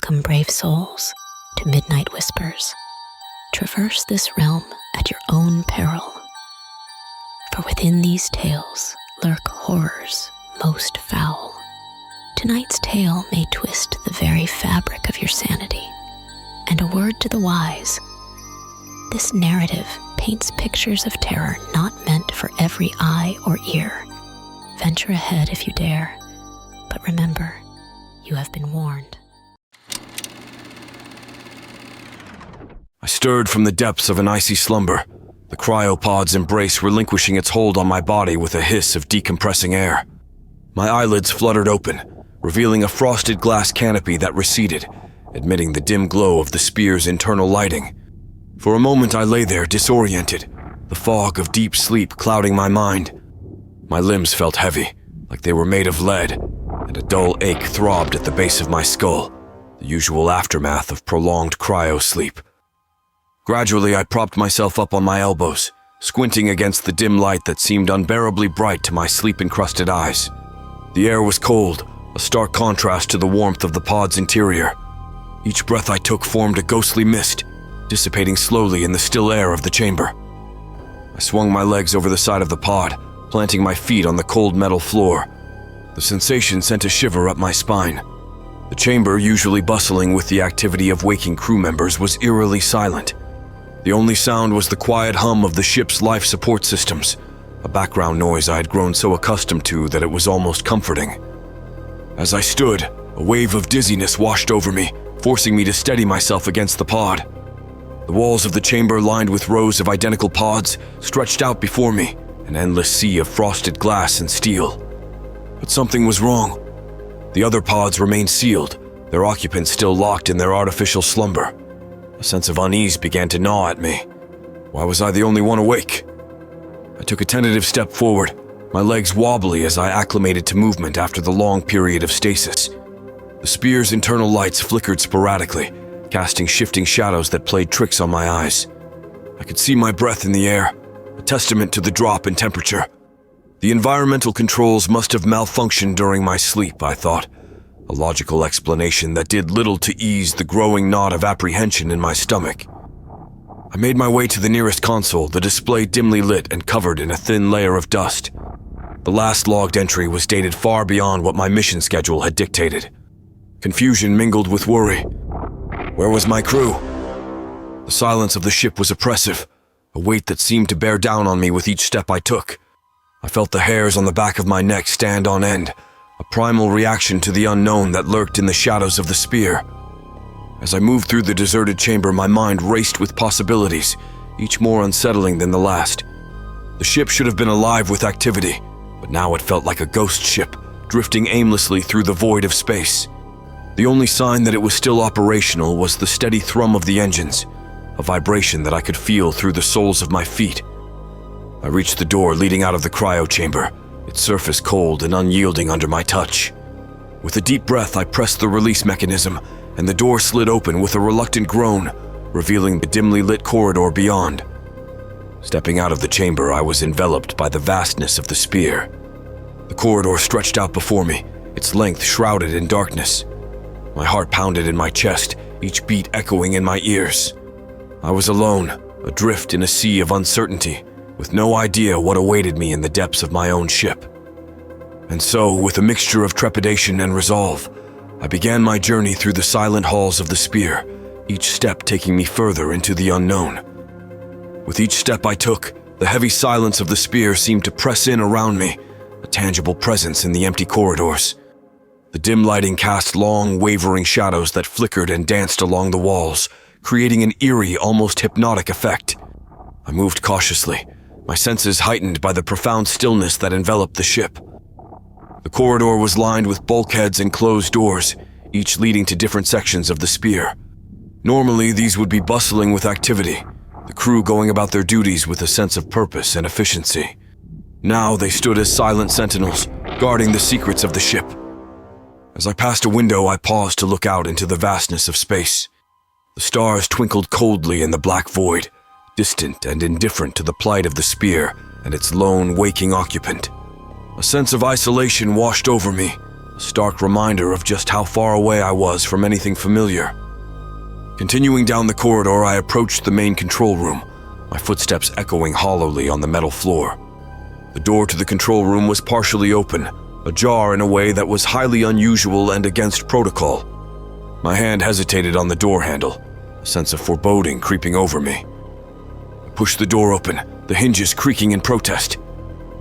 Welcome, brave souls, to Midnight Whispers. Traverse this realm at your own peril. For within these tales lurk horrors most foul. Tonight's tale may twist the very fabric of your sanity. And a word to the wise, this narrative paints pictures of terror not meant for every eye or ear. Venture ahead if you dare, but remember, you have been warned. I stirred from the depths of an icy slumber, the cryopod's embrace relinquishing its hold on my body with a hiss of decompressing air. My eyelids fluttered open, revealing a frosted glass canopy that receded, admitting the dim glow of the spear's internal lighting. For a moment I lay there disoriented, the fog of deep sleep clouding my mind. My limbs felt heavy, like they were made of lead, and a dull ache throbbed at the base of my skull, the usual aftermath of prolonged cryo-sleep. Gradually, I propped myself up on my elbows, squinting against the dim light that seemed unbearably bright to my sleep-encrusted eyes. The air was cold, a stark contrast to the warmth of the pod's interior. Each breath I took formed a ghostly mist, dissipating slowly in the still air of the chamber. I swung my legs over the side of the pod, planting my feet on the cold metal floor. The sensation sent a shiver up my spine. The chamber, usually bustling with the activity of waking crew members, was eerily silent. The only sound was the quiet hum of the ship's life support systems, a background noise I had grown so accustomed to that it was almost comforting. As I stood, a wave of dizziness washed over me, forcing me to steady myself against the pod. The walls of the chamber, lined with rows of identical pods, stretched out before me, an endless sea of frosted glass and steel. But something was wrong. The other pods remained sealed, their occupants still locked in their artificial slumber. A sense of unease began to gnaw at me. Why was I the only one awake? I took a tentative step forward, my legs wobbly as I acclimated to movement after the long period of stasis. The spear's internal lights flickered sporadically, casting shifting shadows that played tricks on my eyes. I could see my breath in the air, a testament to the drop in temperature. The environmental controls must have malfunctioned during my sleep, I thought, a logical explanation that did little to ease the growing knot of apprehension in my stomach. I made my way to the nearest console, the display dimly lit and covered in a thin layer of dust. The last logged entry was dated far beyond what my mission schedule had dictated. Confusion mingled with worry. Where was my crew? The silence of the ship was oppressive, a weight that seemed to bear down on me with each step I took. I felt the hairs on the back of my neck stand on end, a primal reaction to the unknown that lurked in the shadows of the spear. As I moved through the deserted chamber, my mind raced with possibilities, each more unsettling than the last. The ship should have been alive with activity, but now it felt like a ghost ship, drifting aimlessly through the void of space. The only sign that it was still operational was the steady thrum of the engines, a vibration that I could feel through the soles of my feet. I reached the door leading out of the cryo chamber, its surface cold and unyielding under my touch. With a deep breath, I pressed the release mechanism, and the door slid open with a reluctant groan, revealing the dimly lit corridor beyond. Stepping out of the chamber, I was enveloped by the vastness of the spear. The corridor stretched out before me, its length shrouded in darkness. My heart pounded in my chest, each beat echoing in my ears. I was alone, adrift in a sea of uncertainty, with no idea what awaited me in the depths of my own ship. And so, with a mixture of trepidation and resolve, I began my journey through the silent halls of the spear, each step taking me further into the unknown. With each step I took, the heavy silence of the spear seemed to press in around me, a tangible presence in the empty corridors. The dim lighting cast long, wavering shadows that flickered and danced along the walls, creating an eerie, almost hypnotic effect. I moved cautiously, my senses heightened by the profound stillness that enveloped the ship. The corridor was lined with bulkheads and closed doors, each leading to different sections of the spear. Normally, these would be bustling with activity, the crew going about their duties with a sense of purpose and efficiency. Now they stood as silent sentinels, guarding the secrets of the ship. As I passed a window, I paused to look out into the vastness of space. The stars twinkled coldly in the black void, distant and indifferent to the plight of the spear and its lone, waking occupant. A sense of isolation washed over me, a stark reminder of just how far away I was from anything familiar. Continuing down the corridor, I approached the main control room, my footsteps echoing hollowly on the metal floor. The door to the control room was partially open, ajar in a way that was highly unusual and against protocol. My hand hesitated on the door handle, a sense of foreboding creeping over me. I pushed the door open, the hinges creaking in protest.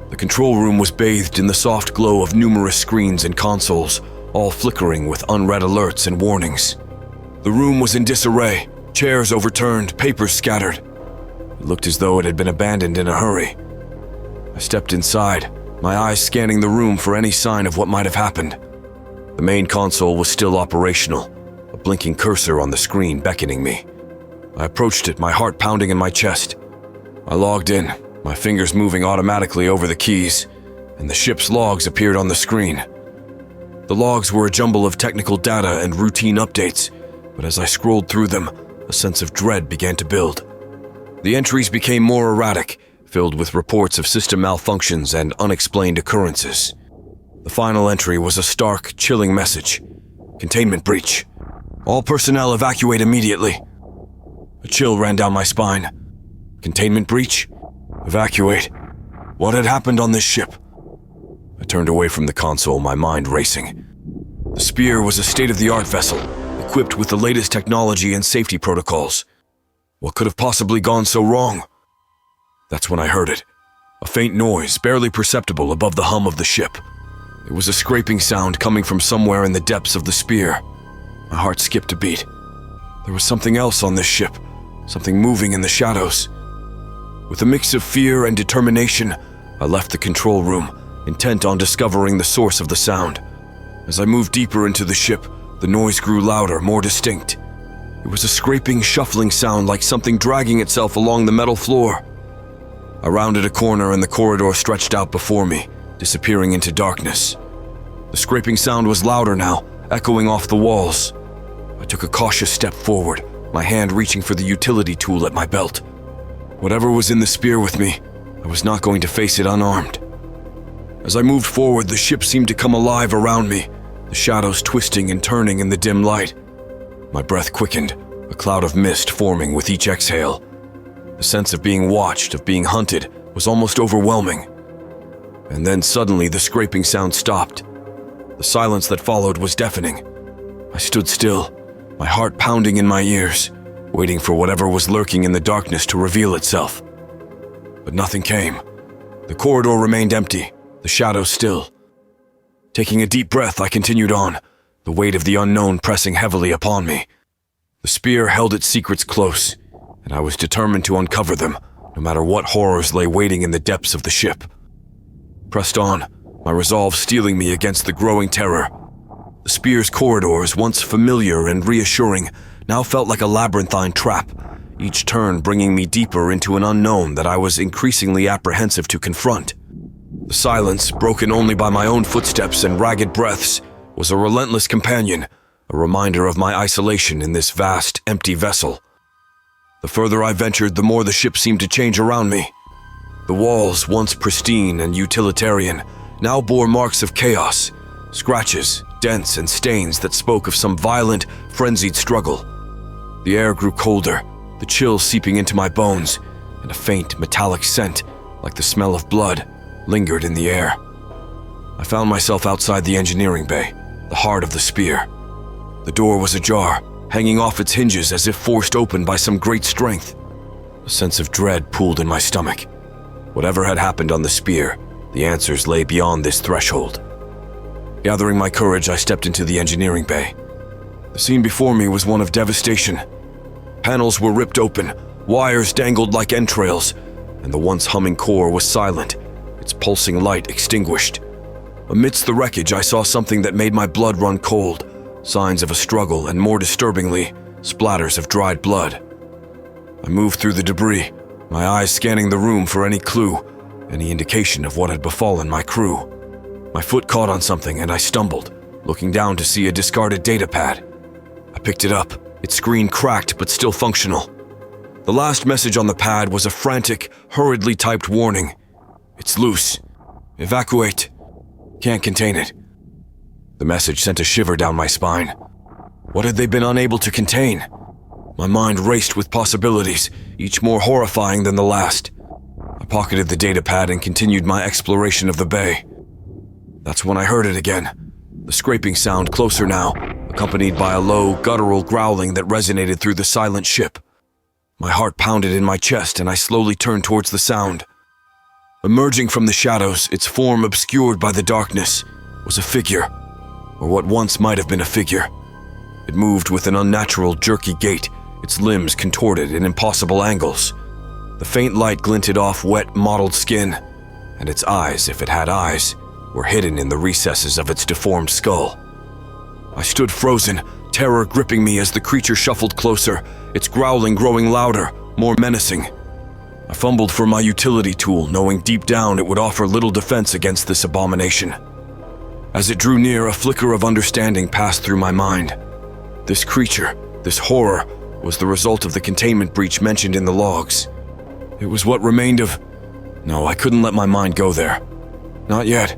The control room was bathed in the soft glow of numerous screens and consoles, all flickering with unread alerts and warnings. The room was in disarray, chairs overturned, papers scattered. It looked as though it had been abandoned in a hurry. I stepped inside, my eyes scanning the room for any sign of what might have happened. The main console was still operational, a blinking cursor on the screen beckoning me. I approached it, my heart pounding in my chest. I logged in, my fingers moving automatically over the keys, and the ship's logs appeared on the screen. The logs were a jumble of technical data and routine updates, but as I scrolled through them, a sense of dread began to build. The entries became more erratic, filled with reports of system malfunctions and unexplained occurrences. The final entry was a stark, chilling message. Containment breach. All personnel evacuate immediately. A chill ran down my spine. Containment breach? Evacuate. What had happened on this ship? I turned away from the console, my mind racing. The Spear was a state-of-the-art vessel, equipped with the latest technology and safety protocols. What could have possibly gone so wrong? That's when I heard it. A faint noise, barely perceptible above the hum of the ship. It was a scraping sound coming from somewhere in the depths of the Spear. My heart skipped a beat. There was something else on this ship, something moving in the shadows. With a mix of fear and determination, I left the control room, intent on discovering the source of the sound. As I moved deeper into the ship, the noise grew louder, more distinct. It was a scraping, shuffling sound like something dragging itself along the metal floor. I rounded a corner and the corridor stretched out before me, disappearing into darkness. The scraping sound was louder now, echoing off the walls. I took a cautious step forward, my hand reaching for the utility tool at my belt. Whatever was in the Spear with me, I was not going to face it unarmed. As I moved forward, the ship seemed to come alive around me, the shadows twisting and turning in the dim light. My breath quickened, a cloud of mist forming with each exhale. The sense of being watched, of being hunted, was almost overwhelming. And then suddenly the scraping sound stopped. The silence that followed was deafening. I stood still, my heart pounding in my ears, waiting for whatever was lurking in the darkness to reveal itself. But nothing came. The corridor remained empty, the shadows still. Taking a deep breath, I continued on, the weight of the unknown pressing heavily upon me. The Spear held its secrets close, and I was determined to uncover them, no matter what horrors lay waiting in the depths of the ship. Pressed on, my resolve steeling me against the growing terror. The Spear's corridors, once familiar and reassuring, now felt like a labyrinthine trap, each turn bringing me deeper into an unknown that I was increasingly apprehensive to confront. The silence, broken only by my own footsteps and ragged breaths, was a relentless companion, a reminder of my isolation in this vast, empty vessel. The further I ventured, the more the ship seemed to change around me. The walls, once pristine and utilitarian, now bore marks of chaos, scratches, dents, and stains that spoke of some violent, frenzied struggle. The air grew colder, the chill seeping into my bones, and a faint, metallic scent, like the smell of blood, lingered in the air. I found myself outside the engineering bay, the heart of the Spear. The door was ajar, hanging off its hinges as if forced open by some great strength. A sense of dread pooled in my stomach. Whatever had happened on the Spear, the answers lay beyond this threshold. Gathering my courage, I stepped into the engineering bay. The scene before me was one of devastation. Panels were ripped open, wires dangled like entrails, and the once humming core was silent, its pulsing light extinguished. Amidst the wreckage, I saw something that made my blood run cold, signs of a struggle and, more disturbingly, splatters of dried blood. I moved through the debris, my eyes scanning the room for any clue, any indication of what had befallen my crew. My foot caught on something and I stumbled, looking down to see a discarded data pad. I picked it up, its screen cracked but still functional. The last message on the pad was a frantic, hurriedly typed warning. "It's loose. Evacuate. Can't contain it." The message sent a shiver down my spine. What had they been unable to contain? My mind raced with possibilities, each more horrifying than the last. I pocketed the datapad and continued my exploration of the bay. That's when I heard it again. The scraping sound closer now, accompanied by a low, guttural growling that resonated through the silent ship. My heart pounded in my chest and I slowly turned towards the sound. Emerging from the shadows, its form obscured by the darkness, was a figure, or what once might have been a figure. It moved with an unnatural, jerky gait, its limbs contorted in impossible angles. The faint light glinted off wet, mottled skin, and its eyes, if it had eyes, were hidden in the recesses of its deformed skull. I stood frozen, terror gripping me as the creature shuffled closer, its growling growing louder, more menacing. I fumbled for my utility tool, knowing deep down it would offer little defense against this abomination. As it drew near, a flicker of understanding passed through my mind. This creature, this horror, was the result of the containment breach mentioned in the logs. It was what remained of... No, I couldn't let my mind go there. Not yet.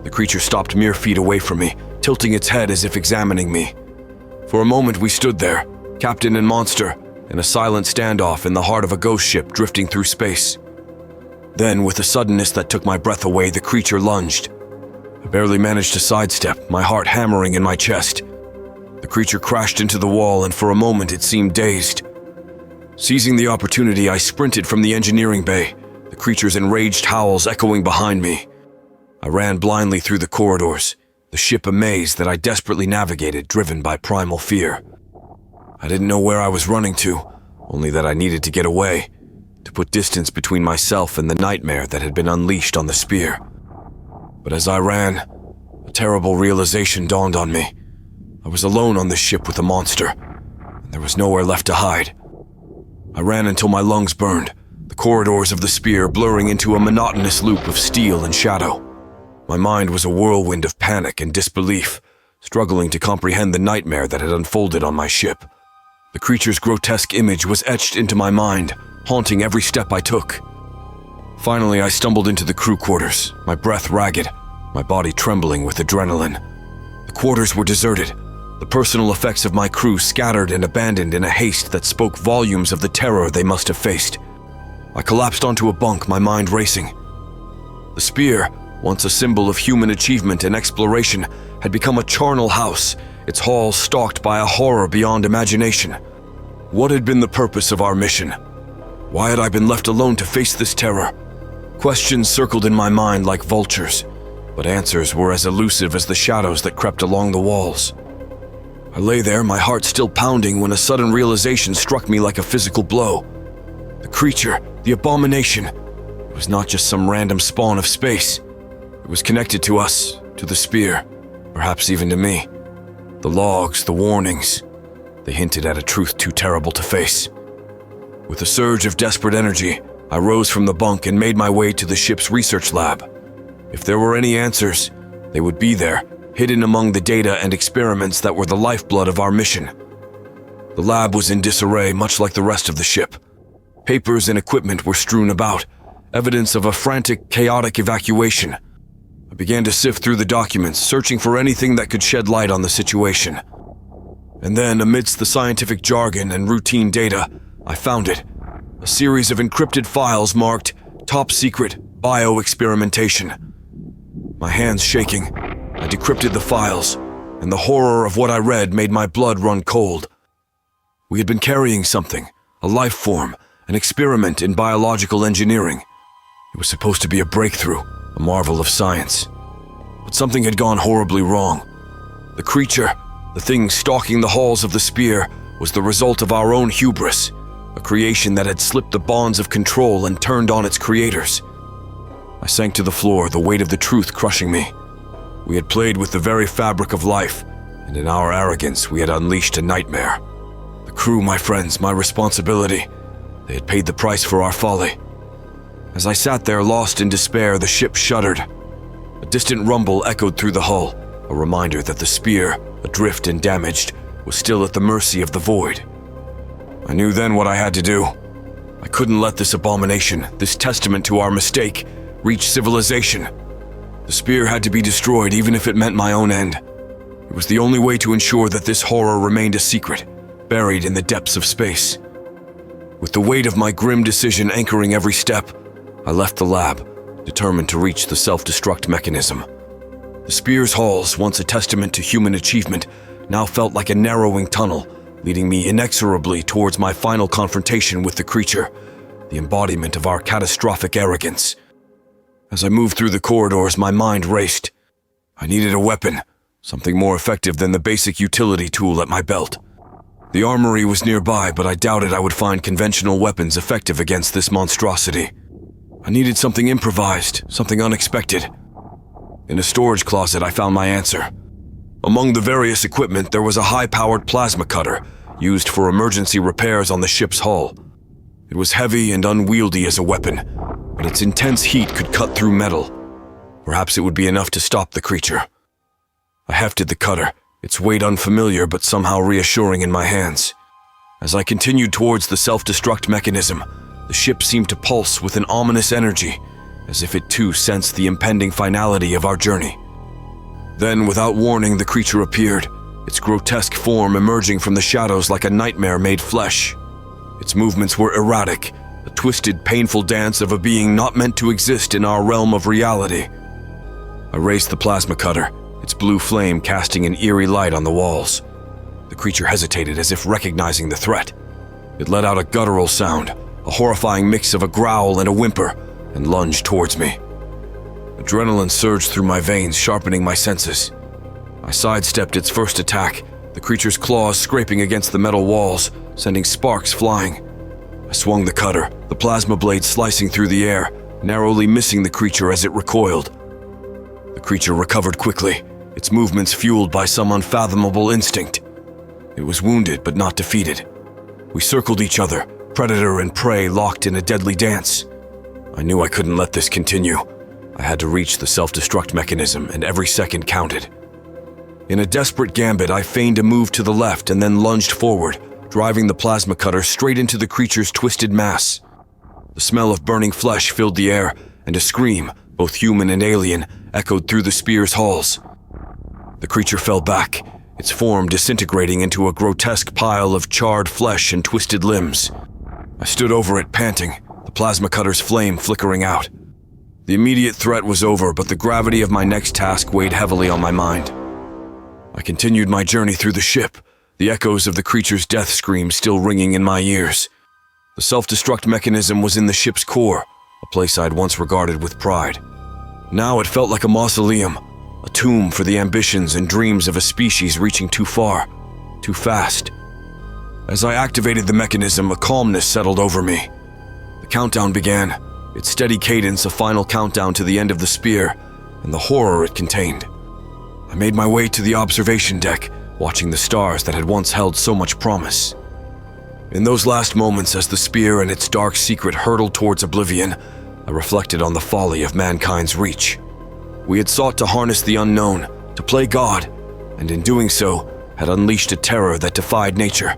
The creature stopped mere feet away from me, tilting its head as if examining me. For a moment we stood there, captain and monster, in a silent standoff in the heart of a ghost ship drifting through space. Then, with a suddenness that took my breath away, the creature lunged. I barely managed to sidestep, my heart hammering in my chest. The creature crashed into the wall, and for a moment it seemed dazed. Seizing the opportunity, I sprinted from the engineering bay, the creature's enraged howls echoing behind me. I ran blindly through the corridors, the ship a maze that I desperately navigated, driven by primal fear. I didn't know where I was running to, only that I needed to get away, to put distance between myself and the nightmare that had been unleashed on the spear. But as I ran, a terrible realization dawned on me. I was alone on this ship with a monster, and there was nowhere left to hide. I ran until my lungs burned, the corridors of the spear blurring into a monotonous loop of steel and shadow. My mind was a whirlwind of panic and disbelief, struggling to comprehend the nightmare that had unfolded on my ship. The creature's grotesque image was etched into my mind, haunting every step I took. Finally, I stumbled into the crew quarters, my breath ragged, my body trembling with adrenaline. The quarters were deserted, the personal effects of my crew scattered and abandoned in a haste that spoke volumes of the terror they must have faced. I collapsed onto a bunk, my mind racing. The spear, once a symbol of human achievement and exploration, had become a charnel house, its halls stalked by a horror beyond imagination. What had been the purpose of our mission? Why had I been left alone to face this terror? Questions circled in my mind like vultures, but answers were as elusive as the shadows that crept along the walls. I lay there, my heart still pounding, when a sudden realization struck me like a physical blow. The creature, the abomination, it was not just some random spawn of space. It was connected to us, to the spear, perhaps even to me. The logs, the warnings, they hinted at a truth too terrible to face. With a surge of desperate energy, I rose from the bunk and made my way to the ship's research lab. If there were any answers, they would be there, hidden among the data and experiments that were the lifeblood of our mission. The lab was in disarray, much like the rest of the ship. Papers and equipment were strewn about, evidence of a frantic, chaotic evacuation. I began to sift through the documents, searching for anything that could shed light on the situation. And then, amidst the scientific jargon and routine data, I found it. A series of encrypted files marked Top Secret Bioexperimentation. My hands shaking, I decrypted the files, and the horror of what I read made my blood run cold. We had been carrying something, a life form, an experiment in biological engineering. It was supposed to be a breakthrough, a marvel of science. But something had gone horribly wrong. The creature, the thing stalking the halls of the spear, was the result of our own hubris, a creation that had slipped the bonds of control and turned on its creators. I sank to the floor, the weight of the truth crushing me. We had played with the very fabric of life, and in our arrogance we had unleashed a nightmare. The crew, my friends, my responsibility. They had paid the price for our folly. As I sat there lost in despair, the ship shuddered. A distant rumble echoed through the hull, a reminder that the spear, adrift and damaged, was still at the mercy of the void. I knew then what I had to do. I couldn't let this abomination, this testament to our mistake, reach civilization. The spear had to be destroyed even if it meant my own end. It was the only way to ensure that this horror remained a secret, buried in the depths of space. With the weight of my grim decision anchoring every step, I left the lab, determined to reach the self-destruct mechanism. The spear's halls, once a testament to human achievement, now felt like a narrowing tunnel, leading me inexorably towards my final confrontation with the creature, the embodiment of our catastrophic arrogance. As I moved through the corridors, my mind raced. I needed a weapon, something more effective than the basic utility tool at my belt. The armory was nearby, but I doubted I would find conventional weapons effective against this monstrosity. I needed something improvised, something unexpected. In a storage closet, I found my answer. Among the various equipment, there was a high-powered plasma cutter used for emergency repairs on the ship's hull. It was heavy and unwieldy as a weapon, but its intense heat could cut through metal. Perhaps it would be enough to stop the creature. I hefted the cutter, its weight unfamiliar but somehow reassuring in my hands. As I continued towards the self-destruct mechanism, the ship seemed to pulse with an ominous energy, as if it too sensed the impending finality of our journey. Then, without warning, the creature appeared, its grotesque form emerging from the shadows like a nightmare made flesh. Its movements were erratic, a twisted, painful dance of a being not meant to exist in our realm of reality. I raised the plasma cutter, its blue flame casting an eerie light on the walls. The creature hesitated as if recognizing the threat. It let out a guttural sound, a horrifying mix of a growl and a whimper, and lunged towards me. Adrenaline surged through my veins, sharpening my senses. I sidestepped its first attack, the creature's claws scraping against the metal walls, sending sparks flying. I swung the cutter, the plasma blade slicing through the air, narrowly missing the creature as it recoiled. The creature recovered quickly, its movements fueled by some unfathomable instinct. It was wounded but not defeated. We circled each other, predator and prey locked in a deadly dance. I knew I couldn't let this continue. I had to reach the self-destruct mechanism, and every second counted. In a desperate gambit, I feigned a move to the left and then lunged forward, driving the plasma cutter straight into the creature's twisted mass. The smell of burning flesh filled the air, and a scream, both human and alien, echoed through the spear's halls. The creature fell back, its form disintegrating into a grotesque pile of charred flesh and twisted limbs. I stood over it, panting, the plasma cutter's flame flickering out. The immediate threat was over, but the gravity of my next task weighed heavily on my mind. I continued my journey through the ship, the echoes of the creature's death scream still ringing in my ears. The self-destruct mechanism was in the ship's core, a place I'd once regarded with pride. Now it felt like a mausoleum, a tomb for the ambitions and dreams of a species reaching too far, too fast. As I activated the mechanism, a calmness settled over me. The countdown began, its steady cadence a final countdown to the end of the spear, and the horror it contained. I made my way to the observation deck, watching the stars that had once held so much promise. In those last moments as the spear and its dark secret hurtled towards oblivion, I reflected on the folly of mankind's reach. We had sought to harness the unknown, to play God, and in doing so, had unleashed a terror that defied nature.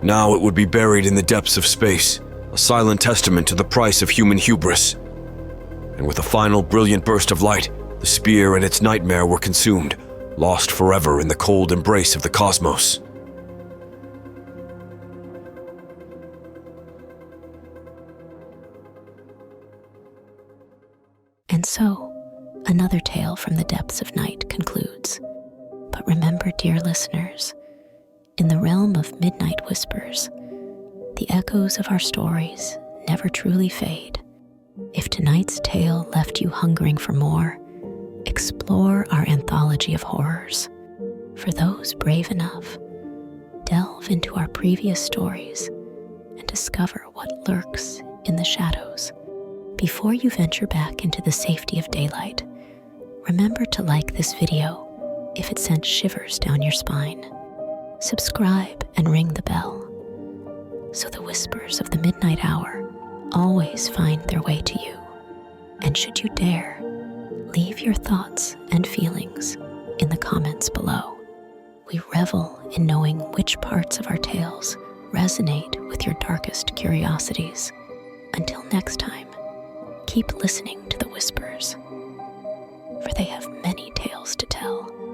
Now it would be buried in the depths of space, a silent testament to the price of human hubris. And with a final brilliant burst of light, the spear and its nightmare were consumed, lost forever in the cold embrace of the cosmos. And so, another tale from the depths of night concludes. But remember, dear listeners, in the realm of midnight whispers, the echoes of our stories never truly fade. If tonight's tale left you hungering for more, explore our anthology of horrors. For those brave enough, delve into our previous stories and discover what lurks in the shadows. Before you venture back into the safety of daylight, remember to like this video if it sent shivers down your spine. Subscribe and ring the bell, so the whispers of the midnight hour always find their way to you. And should you dare, leave your thoughts and feelings in the comments below. We revel in knowing which parts of our tales resonate with your darkest curiosities. Until next time, keep listening to the whispers. for they have many tales to tell.